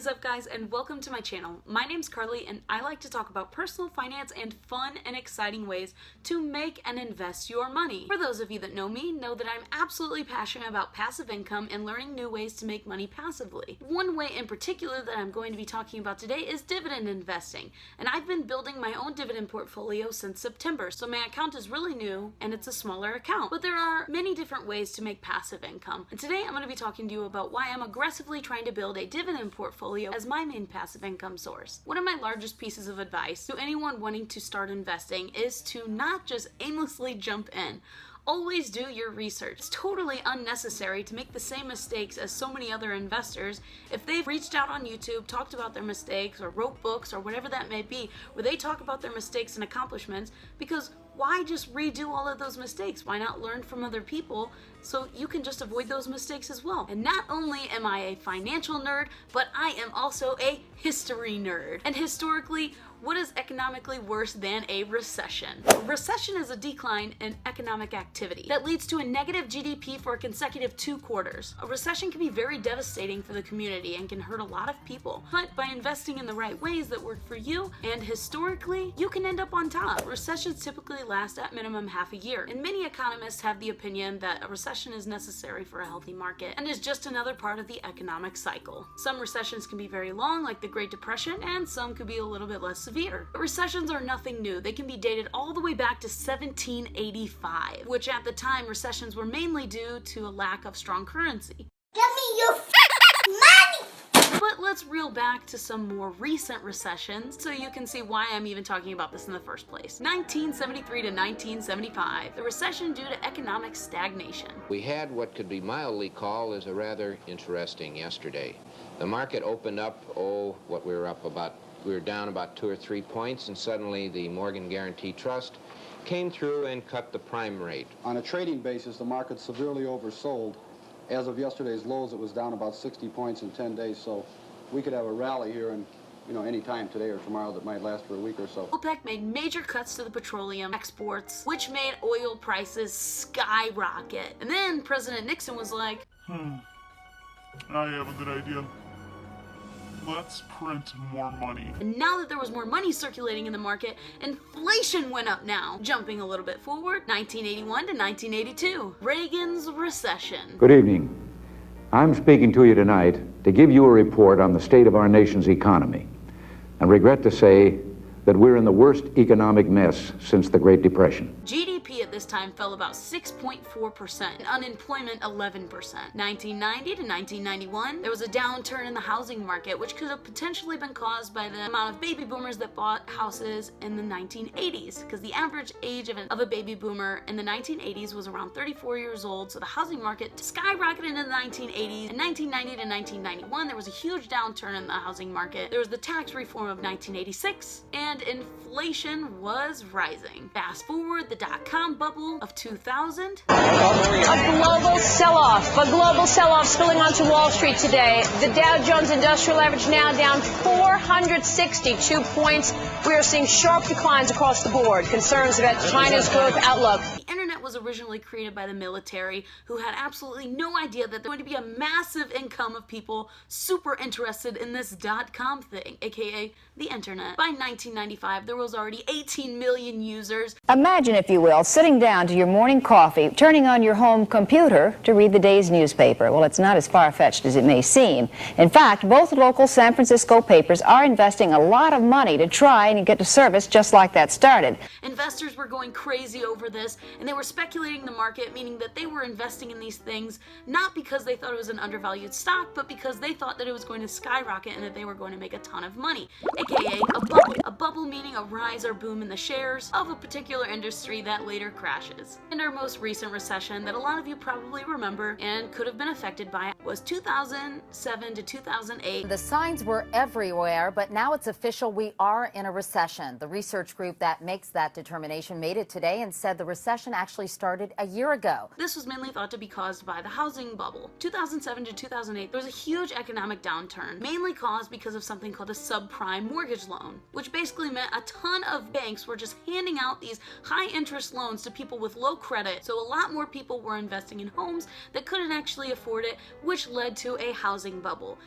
up, guys, and welcome to my channel. My name's Carly and I like to talk about personal finance and fun and exciting ways to make and invest your money. For those of you that know me, know that I'm absolutely passionate about passive income and learning new ways to make money passively. One way in particular that I'm going to be talking about today is dividend investing, and I've been building my own dividend portfolio since September, so my account is really new and it's a smaller account. But there are many different ways to make passive income, and today I'm going to be talking to you about why I'm aggressively trying to build a dividend portfolio as my main passive income source. One of my largest pieces of advice to anyone wanting to start investing is to not just aimlessly jump in. Always do your research. It's totally unnecessary to make the same mistakes as so many other investors if they've reached out on YouTube, talked about their mistakes, or wrote books, or whatever that may be, where they talk about their mistakes and accomplishments, because why just redo all of those mistakes? Why not learn from other people so you can just avoid those mistakes as well? And not only am I a financial nerd, but I am also a history nerd. And historically, what is economically worse than a recession? A recession is a decline in economic activity that leads to a negative GDP for a consecutive 2 quarters. A recession can be very devastating for the community and can hurt a lot of people. But by investing in the right ways that work for you, and historically, you can end up on top. Recessions typically last at minimum half a year, and many economists have the opinion that a recession is necessary for a healthy market and is just another part of the economic cycle. Some recessions can be very long, like the Great Depression, and some could be a little bit less severe. But recessions are nothing new. They can be dated all the way back to 1785, which at the time recessions were mainly due to a lack of strong currency. Give me your money! But let's reel back to some more recent recessions so you can see why I'm even talking about this in the first place. 1973 to 1975, the recession due to economic stagnation. We had what could be mildly called as a rather interesting yesterday. The market opened up, we were down about 2 or 3 points, and suddenly the Morgan Guarantee Trust came through and cut the prime rate. On a trading basis, the market severely oversold. As of yesterday's lows, it was down about 60 points in 10 days, so we could have a rally here in, any time today or tomorrow that might last for a week or so. OPEC made major cuts to the petroleum exports, which made oil prices skyrocket. And then President Nixon was like, I have a good idea. Let's print more money. And now that there was more money circulating in the market, inflation went up now. Jumping a little bit forward, 1981 to 1982, Reagan's recession. Good evening. I'm speaking to you tonight to give you a report on the state of our nation's economy, and regret to say that we're in the worst economic mess since the Great Depression. GDP at this time fell about 6.4%, and unemployment 11%. 1990 to 1991, there was a downturn in the housing market, which could have potentially been caused by the amount of baby boomers that bought houses in the 1980s, because the average age of a baby boomer in the 1980s was around 34 years old, so the housing market skyrocketed in the 1980s. In 1990 to 1991, there was a huge downturn in the housing market. There was the tax reform of 1986, and inflation was rising. Fast forward, the dot-com bubble of 2000. A global sell-off spilling onto Wall Street today. The Dow Jones Industrial Average now down 462 points. We are seeing sharp declines across the board. Concerns about China's growth outlook. The internet was originally created by the military, who had absolutely no idea that there was going to be a massive income of people super interested in this dot-com thing, aka the internet. By 1995, there was already 18 million users. Imagine, if you will, sitting down to your morning coffee, turning on your home computer to read the day's newspaper. Well, it's not as far-fetched as it may seem. In fact, both local San Francisco papers are investing a lot of money to try and get a service just like that started. Investors were going crazy over this, and they were speculating the market, meaning that they were investing in these things not because they thought it was an undervalued stock, but because they thought that it was going to skyrocket and that they were going to make a ton of money, aka a bubble. A bubble meaning a rise or boom in the shares of a particular industry that later crashes. And our most recent recession that a lot of you probably remember and could have been affected by was 2007 to 2008. The signs were everywhere, but now it's official. We are in a recession. The research group that makes that determination made it today and said the recession actually started a year ago. This was mainly thought to be caused by the housing bubble. 2007 to 2008, there was a huge economic downturn, mainly caused because of something called a subprime mortgage loan, which basically meant a ton of banks were just handing out these high interest loans to people with low credit. So a lot more people were investing in homes that couldn't actually afford it, which led to a housing bubble.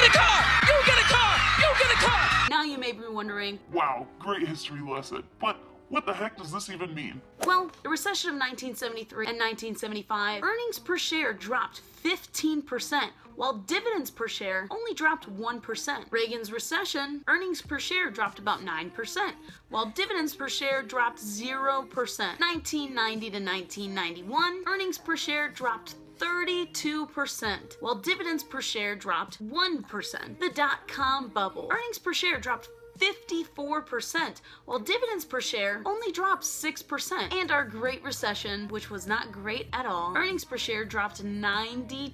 get a car! You get a car! You get a car! Now you may be wondering, Wow, great history lesson. But what the heck does this even mean? well, the recession of 1973 and 1975, earnings per share dropped 15%, while dividends per share only dropped 1%. Reagan's recession, earnings per share dropped about 9%, while dividends per share dropped 0%. 1990 to 1991, earnings per share dropped 32%, while dividends per share dropped 1%. The dot-com bubble, earnings per share dropped 54%, while dividends per share only dropped 6%. And our Great Recession, which was not great at all, earnings per share dropped 92%,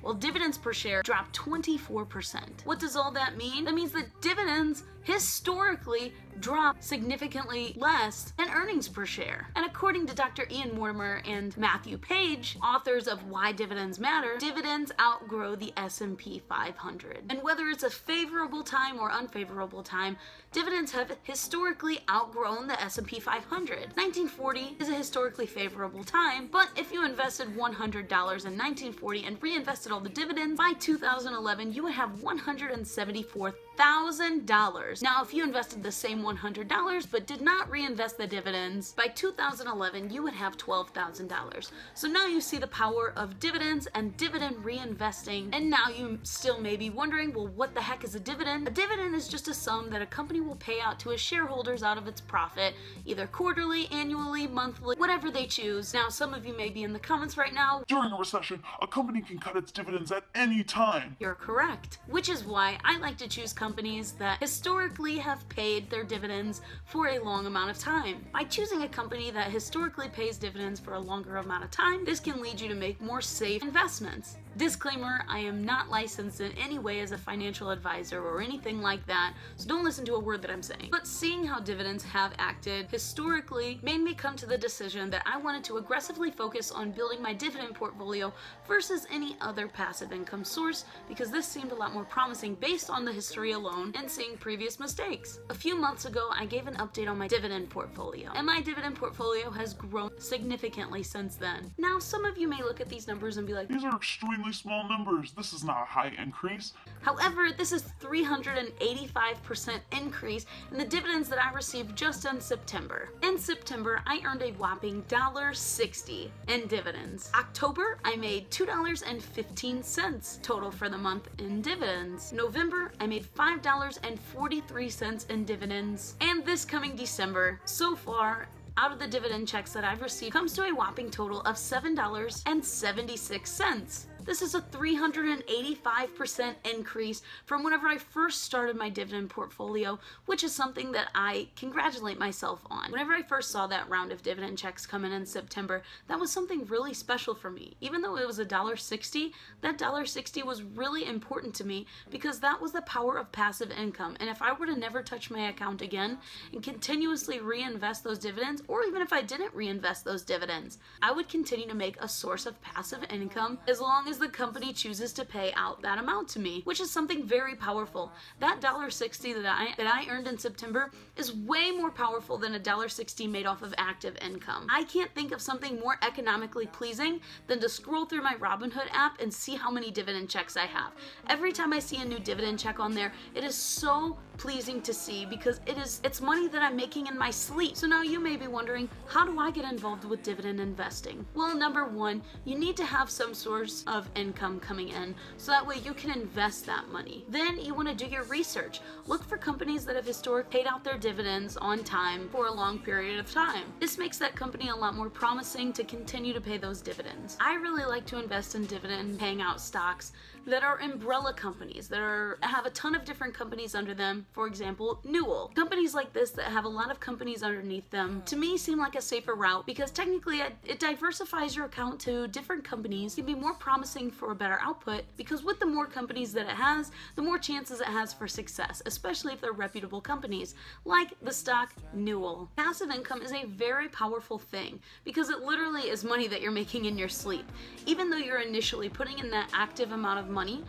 while dividends per share dropped 24%. What does all that mean? That means that dividends historically drop significantly less than earnings per share. And according to Dr. Ian Mortimer and Matthew Page, authors of Why Dividends Matter, dividends outgrow the S&P 500. And whether it's a favorable time or unfavorable time, dividends have historically outgrown the S&P 500. 1940 is a historically favorable time, but if you invested $100 in 1940 and reinvested all the dividends, by 2011 you would have $174,000. Now, if you invested the same $100 but did not reinvest the dividends, by 2011 you would have $12,000. So now you see the power of dividends and dividend reinvesting. And now you still may be wondering, well, what the heck is a dividend? A dividend is just a sum that a company will pay out to its shareholders out of its profit, either quarterly, annually, monthly, whatever they choose. Now, some of you may be in the comments right now, During a recession, a company can cut its dividends at any time. you're correct. Which is why I like to choose companies that historically have paid their dividends for a long amount of time. By choosing a company that historically pays dividends for a longer amount of time, this can lead you to make more safe investments. Disclaimer, I am not licensed in any way as a financial advisor or anything like that, so don't listen to a word that I'm saying. But seeing how dividends have acted historically made me come to the decision that I wanted to aggressively focus on building my dividend portfolio versus any other passive income source, because this seemed a lot more promising based on the history alone and seeing previous mistakes. A few months ago, I gave an update on my dividend portfolio, and my dividend portfolio has grown significantly since then. Now, some of you may look at these numbers and be like, These are extremely small numbers. This is not a high increase. however, this is 385% increase in the dividends that I received just in September. In September, I earned a whopping $1.60 in dividends. October, I made $2.15 total for the month in dividends. November, I made $5.43 in dividends. And this coming December, so far, out of the dividend checks that I've received, comes to a whopping total of $7.76. This is a 385% increase from whenever I first started my dividend portfolio, which is something that I congratulate myself on. Whenever I first saw that round of dividend checks come in September, that was something really special for me. Even though it was $1.60, that $1.60 was really important to me because that was the power of passive income. And if I were to never touch my account again and continuously reinvest those dividends, or even if I didn't reinvest those dividends, I would continue to make a source of passive income as long as the company chooses to pay out that amount to me, which is something very powerful. That $1.60 that I earned in September is way more powerful than a $1.60 made off of active income. I can't think of something more economically pleasing than to scroll through my Robinhood app and see how many dividend checks I have. Every time I see a new dividend check on there, it is so pleasing to see because it's money that I'm making in my sleep. So now you may be wondering, how do I get involved with dividend investing? Well, number one, you need to have some source of income coming in so that way you can invest that money. Then you want to do your research. Look for companies that have historically paid out their dividends on time for a long period of time. This makes that company a lot more promising to continue to pay those dividends. I really like to invest in dividend paying out stocks that are umbrella companies that have a ton of different companies under them. For example, Newell. Companies like this that have a lot of companies underneath them, to me, seem like a safer route because technically it diversifies your account to different companies, can be more promising for a better output because with the more companies that it has, the more chances it has for success, especially if they're reputable companies, like the stock Newell. Passive income is a very powerful thing because it literally is money that you're making in your sleep. Even though you're initially putting in that active amount of money,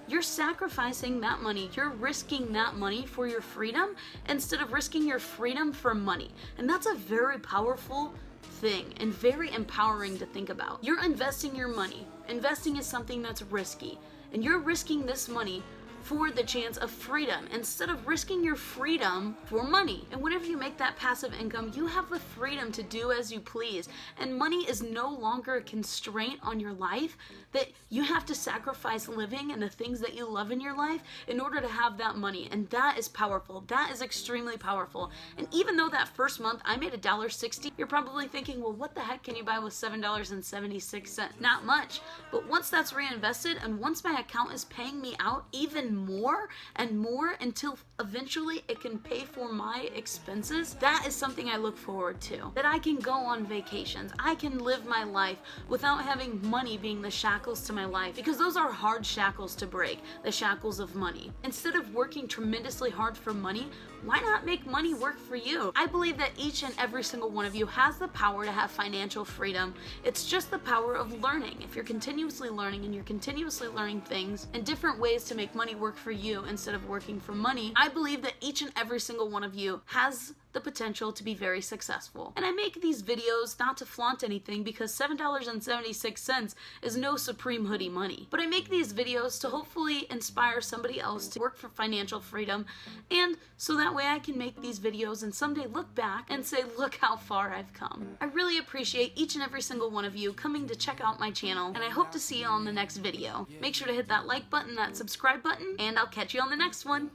you're sacrificing that money. You're risking that money for your freedom instead of risking your freedom for money. And that's a very powerful thing and very empowering to think about. You're investing your money Investing is something that's risky, and you're risking this money for the chance of freedom instead of risking your freedom for money. And whenever you make that passive income, you have the freedom to do as you please. And money is no longer a constraint on your life that you have to sacrifice living and the things that you love in your life in order to have that money. And that is powerful. That is extremely powerful. And even though that first month I made $1.60, you're probably thinking, well, what the heck can you buy with $7.76? Not much. But once that's reinvested and once my account is paying me out even more and more until eventually it can pay for my expenses, that is something I look forward to. That I can go on vacations. I can live my life without having money being the shackles to my life, because those are hard shackles to break, the shackles of money. Instead of working tremendously hard for money, why not make money work for you? I believe that each and every single one of you has the power to have financial freedom. It's just the power of learning. If you're continuously learning and you're continuously learning things and different ways to make money work for you instead of working for money, I believe that each and every single one of you has the potential to be very successful. And I make these videos not to flaunt anything, because $7.76 is no supreme hoodie money. But I make these videos to hopefully inspire somebody else to work for financial freedom, and so that way I can make these videos and someday look back and say, look how far I've come. I really appreciate each and every single one of you coming to check out my channel, and I hope to see you on the next video. Make sure to hit that like button, that subscribe button, and I'll catch you on the next one.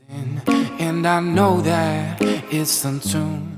And I know that it's untuned.